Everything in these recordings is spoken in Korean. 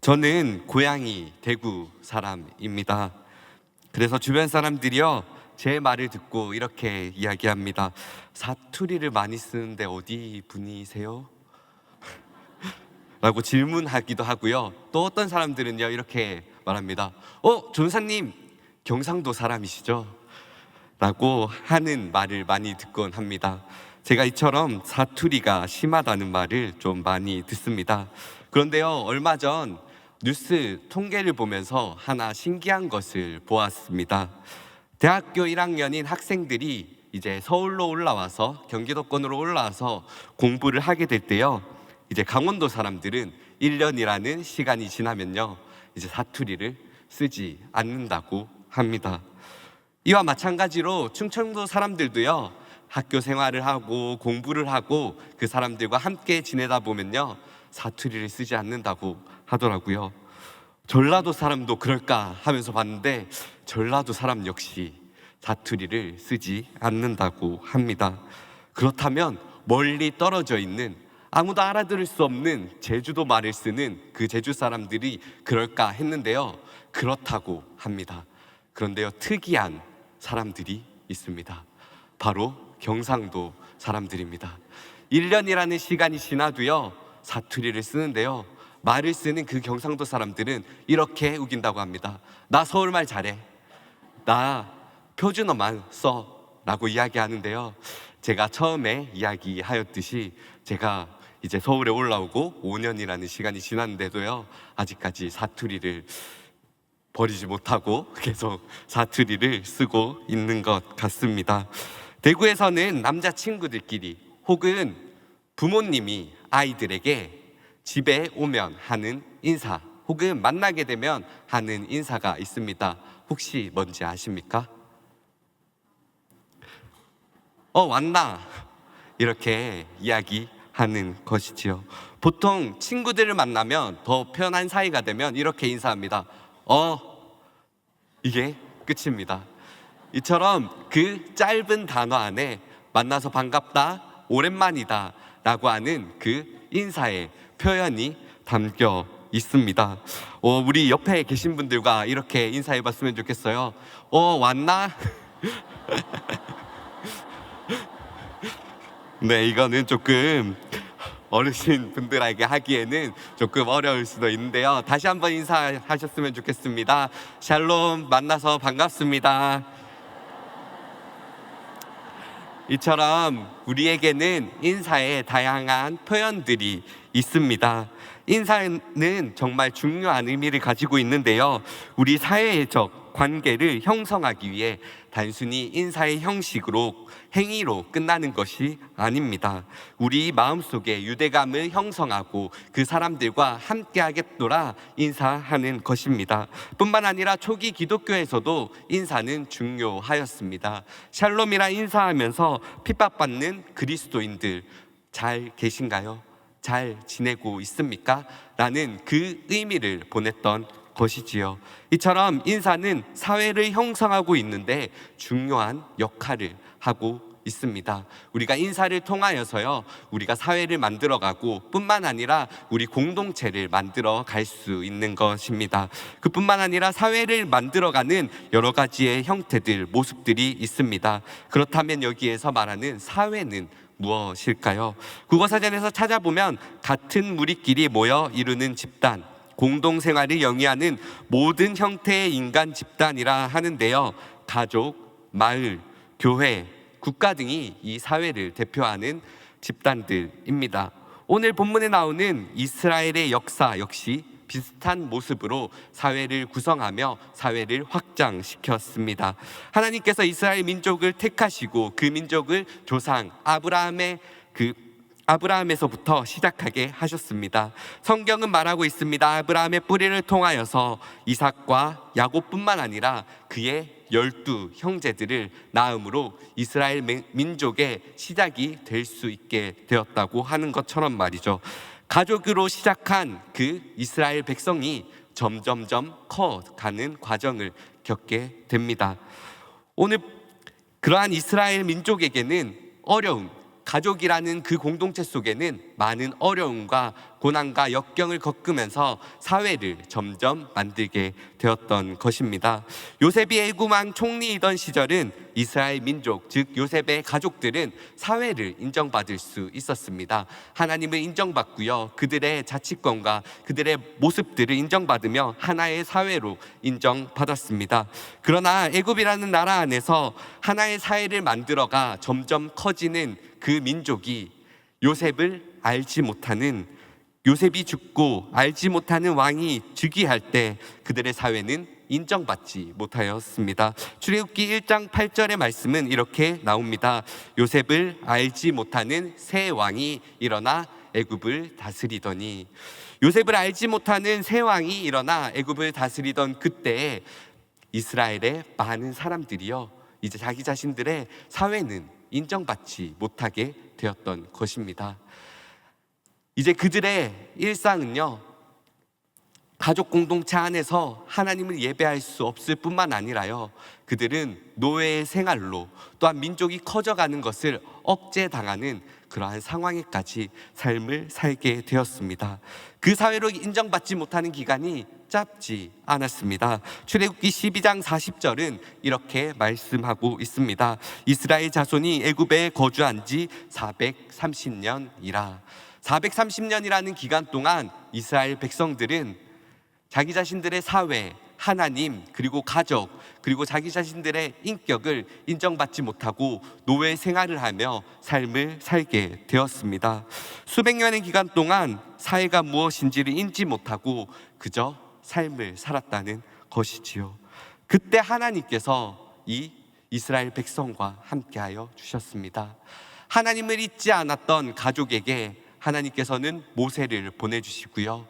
저는 고향이 대구 사람입니다. 그래서 주변 사람들이요, 제 말을 듣고 이렇게 이야기합니다. 사투리를 많이 쓰는데 어디 분이세요? 라고 질문하기도 하고요. 또 어떤 사람들은요, 이렇게 말합니다. 전사님, 경상도 사람이시죠? 라고 하는 말을 많이 듣곤 합니다. 제가 이처럼 사투리가 심하다는 말을 좀 많이 듣습니다. 그런데요, 얼마 전 뉴스 통계를 보면서 하나 신기한 것을 보았습니다. 대학교 1학년인 학생들이 이제 서울로 올라와서 경기도권으로 올라와서 공부를 하게 될 때요, 이제 강원도 사람들은 1년이라는 시간이 지나면요, 이제 사투리를 쓰지 않는다고 합니다. 이와 마찬가지로 충청도 사람들도요, 학교 생활을 하고 공부를 하고 그 사람들과 함께 지내다 보면요, 사투리를 쓰지 않는다고 하더라고요. 전라도 사람도 그럴까 하면서 봤는데 전라도 사람 역시 사투리를 쓰지 않는다고 합니다. 그렇다면 멀리 떨어져 있는 아무도 알아들을 수 없는 제주도 말을 쓰는 그 제주 사람들이 그럴까 했는데요, 그렇다고 합니다. 그런데요, 특이한 사람들이 있습니다. 바로 경상도 사람들입니다. 1년이라는 시간이 지나도요, 사투리를 쓰는데요, 말을 쓰는 그 경상도 사람들은 이렇게 우긴다고 합니다. 나 서울말 잘해, 나 표준어만 써 라고 이야기하는데요, 제가 처음에 이야기하였듯이 제가 이제 서울에 올라오고 5년이라는 시간이 지났는데도요, 아직까지 사투리를 버리지 못하고 계속 사투리를 쓰고 있는 것 같습니다. 대구에서는 남자친구들끼리 혹은 부모님이 아이들에게 집에 오면 하는 인사 혹은 만나게 되면 하는 인사가 있습니다. 혹시 뭔지 아십니까? 왔나? 이렇게 이야기하는 것이지요. 보통 친구들을 만나면 더 편한 사이가 되면 이렇게 인사합니다. 이게 끝입니다. 이처럼 그 짧은 단어 안에 만나서 반갑다, 오랜만이다 라고 하는 그 인사의 표현이 담겨 있습니다. 우리 옆에 계신 분들과 이렇게 인사해 봤으면 좋겠어요. 왔나? 네, 이거는 조금 어르신 분들에게 하기에는 조금 어려울 수도 있는데요, 다시 한번 인사하셨으면 좋겠습니다. 샬롬, 만나서 반갑습니다. 이처럼 우리에게는 인사의 다양한 표현들이 있습니다. 인사는 정말 중요한 의미를 가지고 있는데요, 우리 사회적 관계를 형성하기 위해 단순히 인사의 형식으로 행위로 끝나는 것이 아닙니다. 우리 마음속에 유대감을 형성하고 그 사람들과 함께 하겠노라 인사하는 것입니다. 뿐만 아니라 초기 기독교에서도 인사는 중요하였습니다. 샬롬이라 인사하면서 핍박받는 그리스도인들 잘 계신가요? 잘 지내고 있습니까? 라는 그 의미를 보냈던 것이지요. 이처럼 인사는 사회를 형성하고 있는데 중요한 역할을 하고 있습니다. 우리가 인사를 통하여서요, 우리가 사회를 만들어가고 뿐만 아니라 우리 공동체를 만들어 갈 수 있는 것입니다. 그뿐만 아니라 사회를 만들어가는 여러 가지의 형태들, 모습들이 있습니다. 그렇다면 여기에서 말하는 사회는 무엇일까요? 국어사전에서 찾아보면 같은 무리끼리 모여 이루는 집단, 공동생활을 영위하는 모든 형태의 인간 집단이라 하는데요, 가족, 마을, 교회, 국가 등이 이 사회를 대표하는 집단들입니다. 오늘 본문에 나오는 이스라엘의 역사 역시 비슷한 모습으로 사회를 구성하며 사회를 확장시켰습니다. 하나님께서 이스라엘 민족을 택하시고 그 민족을 조상 아브라함에서부터 시작하게 하셨습니다. 성경은 말하고 있습니다. 아브라함의 뿌리를 통하여서 이삭과 야곱뿐만 아니라 그의 12 형제들을 낳음으로 이스라엘 민족의 시작이 될 수 있게 되었다고 하는 것처럼 말이죠. 가족으로 시작한 그 이스라엘 백성이 점점점 커가는 과정을 겪게 됩니다. 오늘 그러한 이스라엘 민족에게는 어려움, 가족이라는 그 공동체 속에는 많은 어려움과 고난과 역경을 겪으면서 사회를 점점 만들게 되었던 것입니다. 요셉이 애굽 왕 총리이던 시절은 이스라엘 민족, 즉 요셉의 가족들은 사회를 인정받을 수 있었습니다. 하나님을 인정받고요, 그들의 자치권과 그들의 모습들을 인정받으며 하나의 사회로 인정받았습니다. 그러나 애굽이라는 나라 안에서 하나의 사회를 만들어가 점점 커지는 그 민족이 요셉을 알지 못하는, 요셉이 죽고 알지 못하는 왕이 즉위할 때 그들의 사회는 인정받지 못하였습니다. 출애굽기 1장 8절의 말씀은 이렇게 나옵니다. 요셉을 알지 못하는 새 왕이 일어나 애굽을 다스리더니, 요셉을 알지 못하는 새 왕이 일어나 애굽을 다스리던 그때에 이스라엘의 많은 사람들이요, 이제 자기 자신들의 사회는 인정받지 못하게 되었던 것입니다. 이제 그들의 일상은요, 가족 공동체 안에서 하나님을 예배할 수 없을 뿐만 아니라요, 그들은 노예의 생활로 또한 민족이 커져가는 것을 억제당하는 그러한 상황에까지 삶을 살게 되었습니다. 그 사회로 인정받지 못하는 기간이 짧지 않았습니다. 출애굽기 12장 40절은 이렇게 말씀하고 있습니다. 이스라엘 자손이 애굽에 거주한 지 430년이라. 430년이라는 기간 동안 이스라엘 백성들은 자기 자신들의 사회, 하나님, 그리고 가족, 그리고 자기 자신들의 인격을 인정받지 못하고 노예 생활을 하며 삶을 살게 되었습니다. 수백 년의 기간 동안 사회가 무엇인지를 인지 못하고 그저 삶을 살았다는 것이지요. 그때 하나님께서 이 이스라엘 백성과 함께하여 주셨습니다. 하나님을 잊지 않았던 가족에게 하나님께서는 모세를 보내주시고요,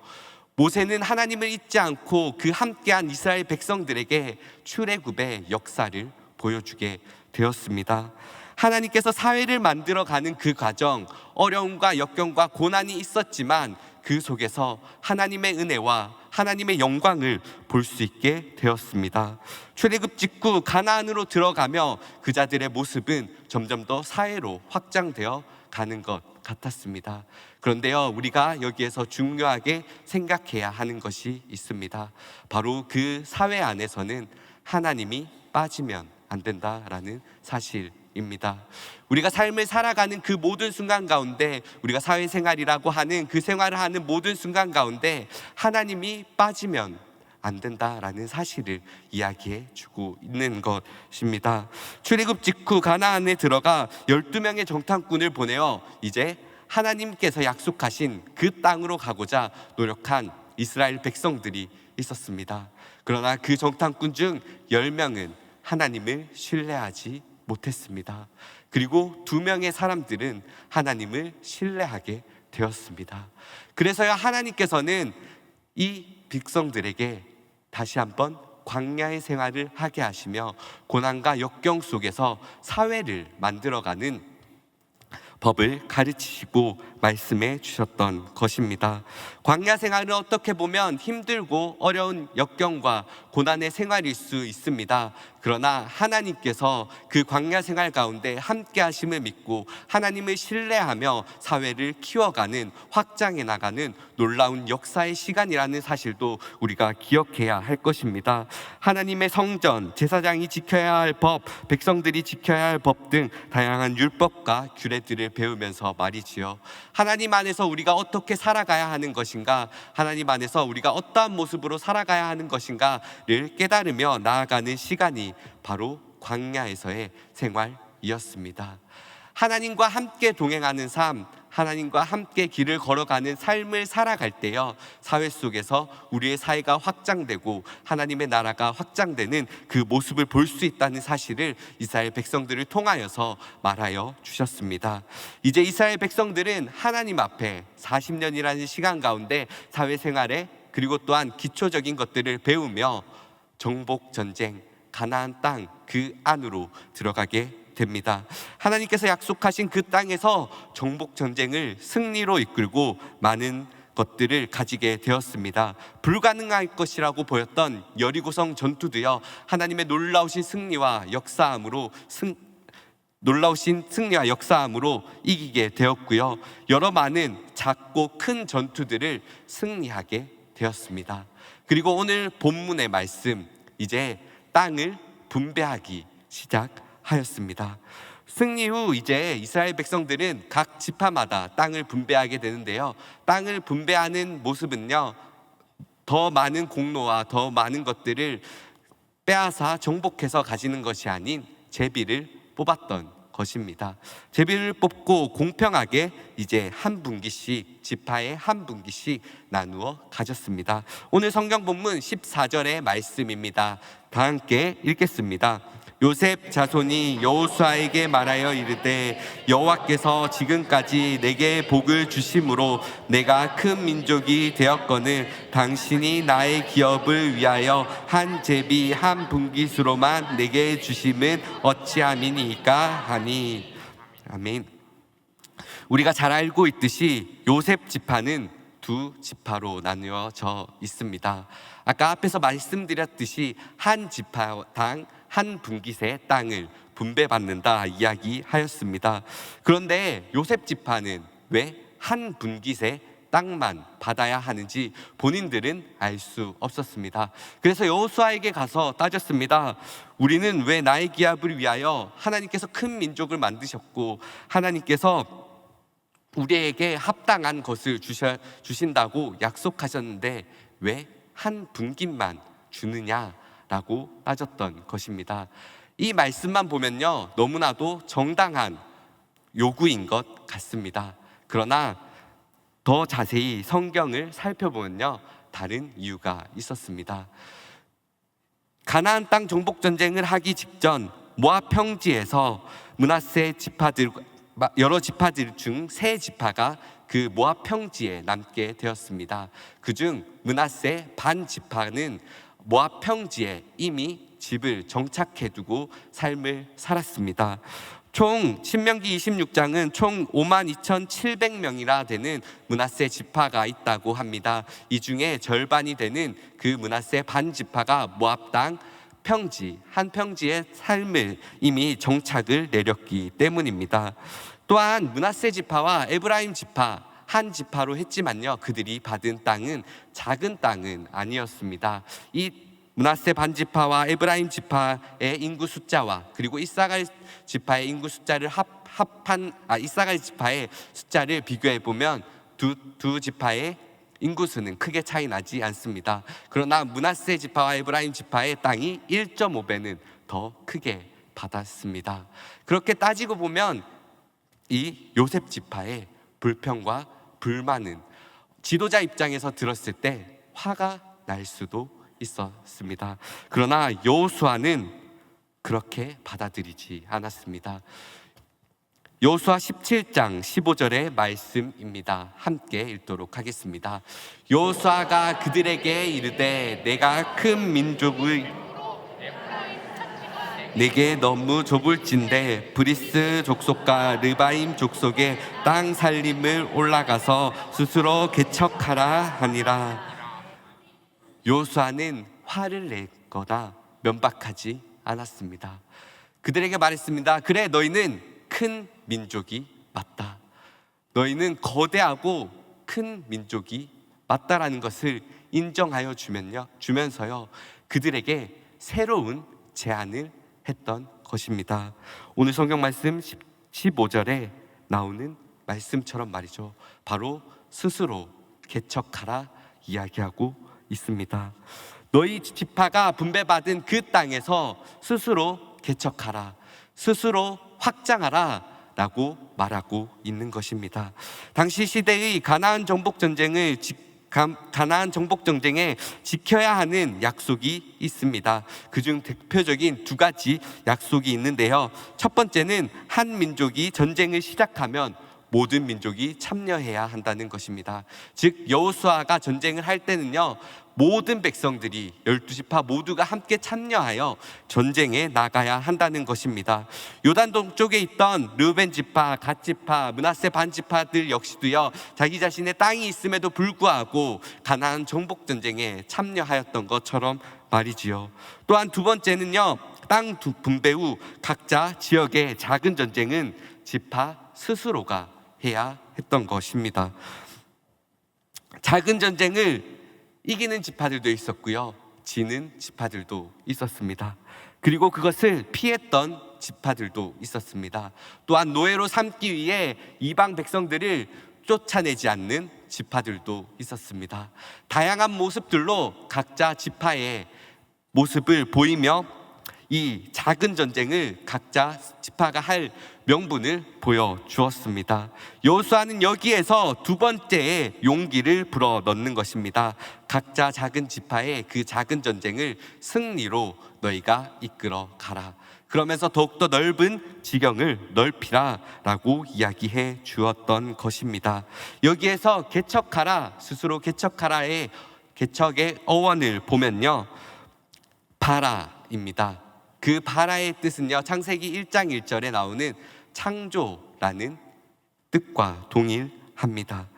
모세는 하나님을 잊지 않고 그 함께한 이스라엘 백성들에게 출애굽의 역사를 보여주게 되었습니다. 하나님께서 사회를 만들어가는 그 과정, 어려움과 역경과 고난이 있었지만 그 속에서 하나님의 은혜와 하나님의 영광을 볼 수 있게 되었습니다. 출애굽 직후 가나안으로 들어가며 그 자들의 모습은 점점 더 사회로 확장되어 가는 것 같았습니다. 그런데요, 우리가 여기에서 중요하게 생각해야 하는 것이 있습니다. 바로 그 사회 안에서는 하나님이 빠지면 안 된다라는 사실입니다. 우리가 삶을 살아가는 그 모든 순간 가운데, 우리가 사회생활이라고 하는 그 생활을 하는 모든 순간 가운데 하나님이 빠지면 안 된다라는 사실을 이야기해 주고 있는 것입니다. 출애굽 직후 가나안에 들어가 12명의 정탐꾼을 보내어 이제 하나님께서 약속하신 그 땅으로 가고자 노력한 이스라엘 백성들이 있었습니다. 그러나 그 정탐꾼 중 10명은 하나님을 신뢰하지 못했습니다. 그리고 2명의 사람들은 하나님을 신뢰하게 되었습니다. 그래서야 하나님께서는 이 백성들에게 다시 한번 광야의 생활을 하게 하시며 고난과 역경 속에서 사회를 만들어가는 법을 가르치시고 말씀해 주셨던 것입니다. 광야 생활은 어떻게 보면 힘들고 어려운 역경과 고난의 생활일 수 있습니다. 그러나 하나님께서 그 광야 생활 가운데 함께 하심을 믿고 하나님을 신뢰하며 사회를 키워가는, 확장해 나가는 놀라운 역사의 시간이라는 사실도 우리가 기억해야 할 것입니다. 하나님의 성전, 제사장이 지켜야 할 법, 백성들이 지켜야 할 법 등 다양한 율법과 규례들을 배우면서 말이지요, 하나님 안에서 우리가 어떻게 살아가야 하는 것인가, 하나님 안에서 우리가 어떠한 모습으로 살아가야 하는 것인가를 깨달으며 나아가는 시간이 바로 광야에서의 생활이었습니다. 하나님과 함께 동행하는 삶, 하나님과 함께 길을 걸어가는 삶을 살아갈 때요, 사회 속에서 우리의 사회가 확장되고 하나님의 나라가 확장되는 그 모습을 볼 수 있다는 사실을 이스라엘 백성들을 통하여서 말하여 주셨습니다. 이제 이스라엘 백성들은 하나님 앞에 40년이라는 시간 가운데 사회생활에, 그리고 또한 기초적인 것들을 배우며 정복 전쟁, 가나안 땅 그 안으로 들어가게 됩니다. 하나님께서 약속하신 그 땅에서 정복 전쟁을 승리로 이끌고 많은 것들을 가지게 되었습니다. 불가능할 것이라고 보였던 여리고성 전투도요, 하나님의 놀라우신 승리와 역사함으로 놀라우신 승리와 역사함으로 이기게 되었고요. 여러 많은 작고 큰 전투들을 승리하게 되었습니다. 그리고 오늘 본문의 말씀, 이제 땅을 분배하기 시작하였습니다. 승리 후 이제 이스라엘 백성들은 각 지파마다 땅을 분배하게 되는데요. 땅을 분배하는 모습은요, 더 많은 공로와 더 많은 것들을 빼앗아 정복해서 가지는 것이 아닌 제비를 뽑았던 것입니다. 제비를 뽑고 공평하게 이제 한 분기씩, 지파에 한 분기씩 나누어 가졌습니다. 오늘 성경 본문 14절의 말씀입니다. 다 함께 읽겠습니다. 요셉 자손이 여호수아에게 말하여 이르되 여호와께서 지금까지 내게 복을 주심으로 내가 큰 민족이 되었거늘 당신이 나의 기업을 위하여 한 제비 한 분깃으로만 내게 주심은 어찌함이니까 하니. 아멘. 우리가 잘 알고 있듯이 요셉 지파는 두 지파로 나누어져 있습니다. 아까 앞에서 말씀드렸듯이 한 지파당 한 분깃의 땅을 분배받는다 이야기하였습니다. 그런데 요셉 지파는 왜 한 분깃의 땅만 받아야 하는지 본인들은 알 수 없었습니다. 그래서 여호수아에게 가서 따졌습니다. 우리는 왜 나의 기업을 위하여 하나님께서 큰 민족을 만드셨고 하나님께서 우리에게 합당한 것을 주신다고 약속하셨는데 왜 한 분깃만 주느냐라고 따졌던 것입니다. 이 말씀만 보면요, 너무나도 정당한 요구인 것 같습니다. 그러나 더 자세히 성경을 살펴보면요, 다른 이유가 있었습니다. 가나안 땅 정복 전쟁을 하기 직전 모압 평지에서 므낫세 지파들, 여러 지파들 중 세 지파가 그 모압 평지에 남게 되었습니다. 그중 므낫세 반 지파는 모압 평지에 이미 집을 정착해 두고 삶을 살았습니다. 총 신명기 26장은 총 52,700명이나 되는 므낫세 지파가 있다고 합니다. 이 중에 절반이 되는 그 므낫세 반 지파가 모압 땅 평지, 한 평지의 삶을 이미 정착을 내렸기 때문입니다. 또한 므낫세 지파와 에브라임 지파 한 지파로 했지만요, 그들이 받은 땅은 작은 땅은 아니었습니다. 이 므낫세 반 지파와 에브라임 지파의 인구 숫자와 그리고 이사갈 지파의 인구 숫자를 이사갈 지파의 숫자를 비교해 보면 두 지파의 인구수는 크게 차이 나지 않습니다. 그러나 므낫세 지파와 에브라임 지파의 땅이 1.5배는 더 크게 받았습니다. 그렇게 따지고 보면 이 요셉 지파의 불평과 불만은 지도자 입장에서 들었을 때 화가 날 수도 있었습니다. 그러나 여호수아는 그렇게 받아들이지 않았습니다. 여호수아 17장 15절의 말씀입니다. 함께 읽도록 하겠습니다. 여호수아가 그들에게 이르되 내가 큰 민족을 내게 너무 좁을진데 브리스 족속과 르바임 족속의 땅 살림을 올라가서 스스로 개척하라 하니라. 여호수아는 화를 냈거나 면박하지 않았습니다. 그들에게 말했습니다. 그래, 너희는 큰 민족이 맞다. 너희는 거대하고 큰 민족이 맞다라는 것을 인정하여 주면서요, 그들에게 새로운 제안을 했던 것입니다. 오늘 성경 말씀 15절에 나오는 말씀처럼 말이죠. 바로 스스로 개척하라 이야기하고 있습니다. 너희 지파가 분배받은 그 땅에서 스스로 개척하라, 스스로 확장하라 라고 말하고 있는 것입니다. 당시 시대의 가나안 정복 전쟁에 지켜야 하는 약속이 있습니다. 그중 대표적인 두 가지 약속이 있는데요. 첫 번째는 한 민족이 전쟁을 시작하면 모든 민족이 참여해야 한다는 것입니다. 즉 여호수아가 전쟁을 할 때는요, 모든 백성들이 12지파 모두가 함께 참여하여 전쟁에 나가야 한다는 것입니다. 요단 동쪽에 있던 르우벤 지파, 갓 지파, 므낫세 반 지파들 역시도요, 자기 자신의 땅이 있음에도 불구하고 가나안 정복 전쟁에 참여하였던 것처럼 말이지요. 또한 두 번째는요, 땅 분배 후 각자 지역의 작은 전쟁은 지파 스스로가 해야 했던 것입니다. 작은 전쟁을 이기는 지파들도 있었고요, 지는 지파들도 있었습니다. 그리고 그것을 피했던 지파들도 있었습니다. 또한 노예로 삼기 위해 이방 백성들을 쫓아내지 않는 지파들도 있었습니다. 다양한 모습들로 각자 지파의 모습을 보이며 이 작은 전쟁을 각자 지파가 할 명분을 보여주었습니다. 여호수아는 여기에서 두 번째의 용기를 불어넣는 것입니다. 각자 작은 지파의 그 작은 전쟁을 승리로 너희가 이끌어 가라. 그러면서 더욱더 넓은 지경을 넓히라 라고 이야기해 주었던 것입니다. 여기에서 개척하라, 스스로 개척하라의 개척의 어원을 보면요, 바라입니다. 그 바라의 뜻은요, 창세기 1장 1절에 나오는 창조라는 뜻과 동일합니다.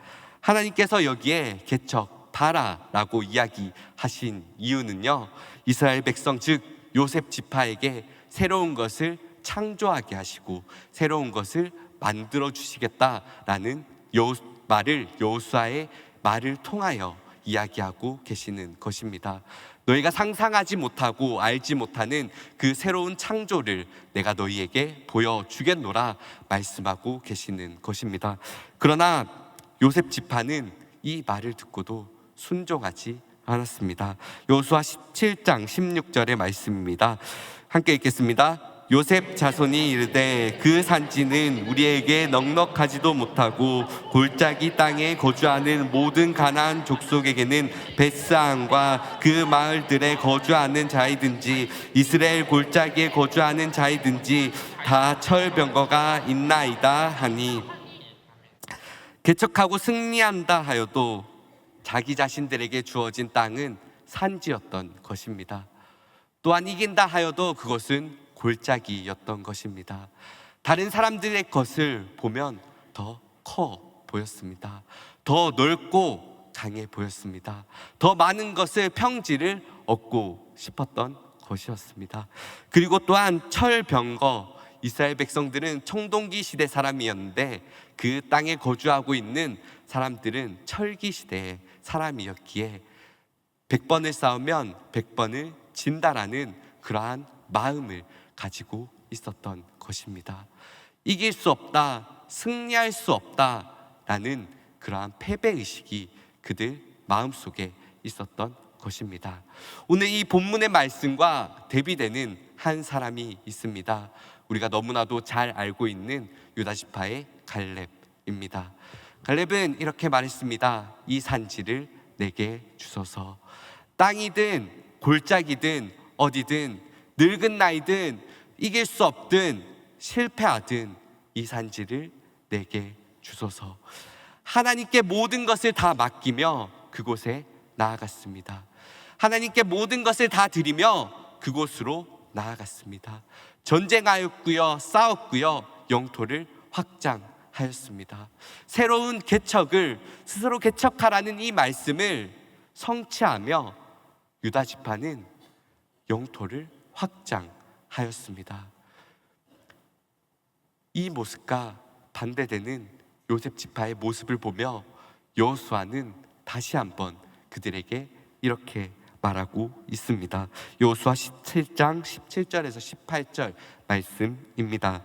하나님께서 여기에 개척 바라라고 이야기하신 이유는요, 이스라엘 백성 즉 요셉 지파에게 새로운 것을 창조하게 하시고 새로운 것을 만들어 주시겠다라는 말을 여호수아의 말을 통하여 이야기하고 계시는 것입니다. 너희가 상상하지 못하고 알지 못하는 그 새로운 창조를 내가 너희에게 보여주겠노라 말씀하고 계시는 것입니다. 그러나 요셉 지파는 이 말을 듣고도 순종하지 않았습니다. 여호수아 17장 16절의 말씀입니다. 함께 읽겠습니다. 요셉 자손이 이르되 그 산지는 우리에게 넉넉하지도 못하고 골짜기 땅에 거주하는 모든 가나안 족속에게는 벳스안과 그 마을들에 거주하는 자이든지 이스라엘 골짜기에 거주하는 자이든지 다 철병거가 있나이다 하니, 개척하고 승리한다 하여도 자기 자신들에게 주어진 땅은 산지였던 것입니다. 또한 이긴다 하여도 그것은 골짜기였던 것입니다. 다른 사람들의 것을 보면 더 커 보였습니다. 더 넓고 강해 보였습니다. 더 많은 것을 평지를 얻고 싶었던 것이었습니다. 그리고 또한 철병거, 이스라엘 백성들은 청동기 시대 사람이었는데 그 땅에 거주하고 있는 사람들은 철기 시대의 사람이었기에 100번을 싸우면 100번을 진다라는 그러한 마음을 가지고 있었던 것입니다. 이길 수 없다, 승리할 수 없다라는 그러한 패배의식이 그들 마음속에 있었던 것입니다. 오늘 이 본문의 말씀과 대비되는 한 사람이 있습니다. 우리가 너무나도 잘 알고 있는 유다지파의 갈렙입니다. 갈렙은 이렇게 말했습니다. 이 산지를 내게 주소서. 땅이든 골짜기든 어디든 늙은 나이든 이길 수 없든 실패하든 이 산지를 내게 주소서. 하나님께 모든 것을 다 맡기며 그곳에 나아갔습니다. 하나님께 모든 것을 다 드리며 그곳으로 나아갔습니다. 전쟁하였고요, 싸웠고요, 영토를 확장하였습니다. 새로운 개척을 스스로 개척하라는 이 말씀을 성취하며 유다 지파는 영토를 확장하였습니다. 이 모습과 반대되는 요셉 지파의 모습을 보며 여호수아는 다시 한번 그들에게 이렇게 말하고 있습니다. 여호수아 17장 17절에서 18절 말씀입니다.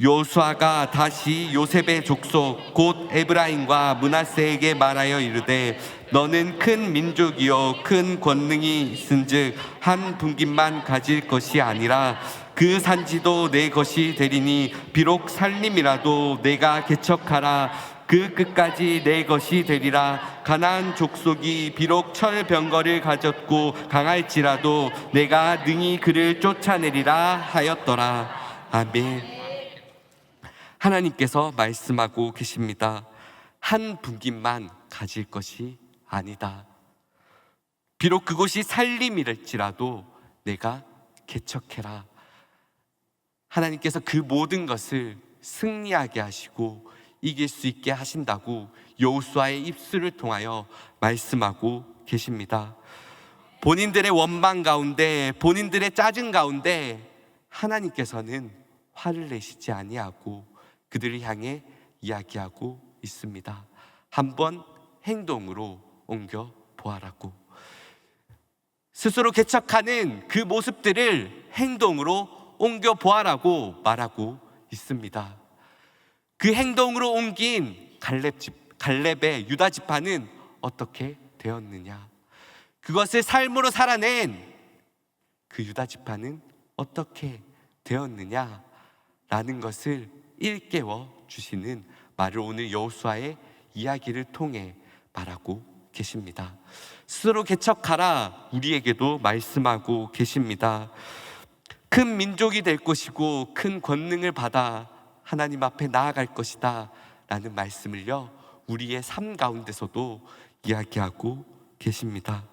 여호수아가 다시 요셉의 족속 곧 에브라임과 므낫세에게 말하여 이르되 너는 큰 민족이요 큰 권능이 있은즉 한 분깃만 가질 것이 아니라 그 산지도 내 것이 되리니 비록 살림이라도 내가 개척하라 그 끝까지 내 것이 되리라. 가나안 족속이 비록 철병거를 가졌고 강할지라도 내가 능히 그를 쫓아내리라 하였더라. 아멘. 하나님께서 말씀하고 계십니다. 한 분깃만 가질 것이 아니다. 비록 그곳이 살림이랄지라도 내가 개척해라. 하나님께서 그 모든 것을 승리하게 하시고 이길 수 있게 하신다고 여호수아의 입술을 통하여 말씀하고 계십니다. 본인들의 원망 가운데, 본인들의 짜증 가운데 하나님께서는 화를 내시지 아니하고 그들을 향해 이야기하고 있습니다. 한번 행동으로 옮겨 보아라고. 스스로 개척하는 그 모습들을 행동으로 옮겨 보아라고 말하고 있습니다. 그 행동으로 옮긴 갈렙의 유다 지파는 어떻게 되었느냐? 그것을 삶으로 살아낸 그 유다 지파는 어떻게 되었느냐? 라는 것을 일깨워 주시는 말을 오늘 여호수아의 이야기를 통해 말하고 계십니다. 스스로 개척하라 우리에게도 말씀하고 계십니다. 큰 민족이 될 것이고 큰 권능을 받아 하나님 앞에 나아갈 것이다 라는 말씀을요, 우리의 삶 가운데서도 이야기하고 계십니다.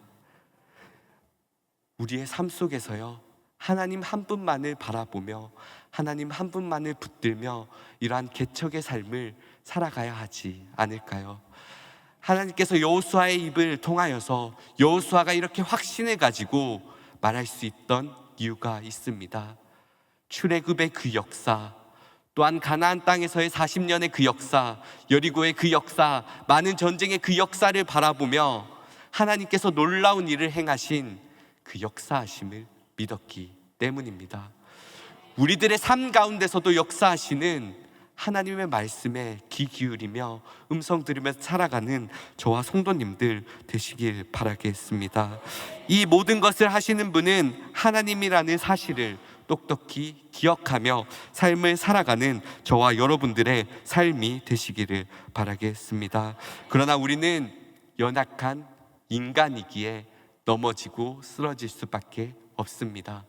우리의 삶 속에서요, 하나님 한 분만을 바라보며 하나님 한 분만을 붙들며 이러한 개척의 삶을 살아가야 하지 않을까요? 하나님께서 여호수아의 입을 통하여서 여호수아가 이렇게 확신을 가지고 말할 수 있던 이유가 있습니다. 출애굽의 그 역사, 또한 가나안 땅에서의 40년의 그 역사, 여리고의 그 역사, 많은 전쟁의 그 역사를 바라보며 하나님께서 놀라운 일을 행하신 그 역사하심을 믿었기 때문입니다. 우리들의 삶 가운데서도 역사하시는 하나님의 말씀에 귀 기울이며 음성 들으면서 살아가는 저와 성도님들 되시길 바라겠습니다. 이 모든 것을 하시는 분은 하나님이라는 사실을 똑똑히 기억하며 삶을 살아가는 저와 여러분들의 삶이 되시기를 바라겠습니다. 그러나 우리는 연약한 인간이기에 넘어지고 쓰러질 수밖에 없습니다.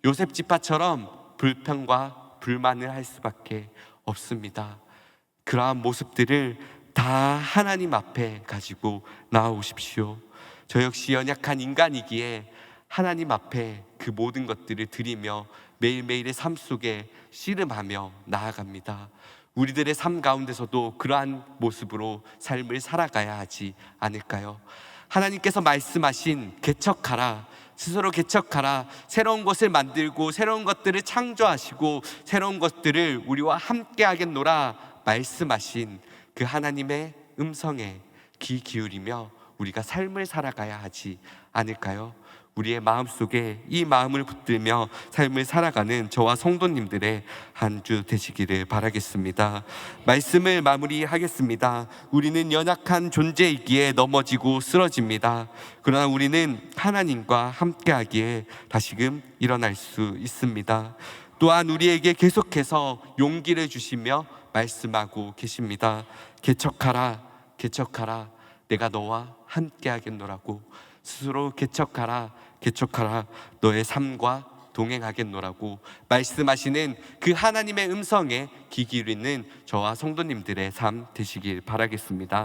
요셉 지파처럼 불평과 불만을 할 수밖에 없습니다. 그러한 모습들을 다 하나님 앞에 가지고 나아오십시오. 저 역시 연약한 인간이기에 하나님 앞에 그 모든 것들을 드리며 매일매일의 삶 속에 씨름하며 나아갑니다. 우리들의 삶 가운데서도 그러한 모습으로 삶을 살아가야 하지 않을까요? 하나님께서 말씀하신 개척하라, 스스로 개척하라, 새로운 것을 만들고 새로운 것들을 창조하시고 새로운 것들을 우리와 함께 하겠노라 말씀하신 그 하나님의 음성에 귀 기울이며 우리가 삶을 살아가야 하지 않을까요? 우리의 마음속에 이 마음을 붙들며 삶을 살아가는 저와 성도님들의 한 주 되시기를 바라겠습니다. 말씀을 마무리하겠습니다. 우리는 연약한 존재이기에 넘어지고 쓰러집니다. 그러나 우리는 하나님과 함께하기에 다시금 일어날 수 있습니다. 또한 우리에게 계속해서 용기를 주시며 말씀하고 계십니다. 개척하라, 개척하라, 내가 너와 함께하겠노라고. 스스로 개척하라, 개척하라, 너의 삶과 동행하겠노라고 말씀하시는 그 하나님의 음성에 귀 기울이는 저와 성도님들의 삶 되시길 바라겠습니다.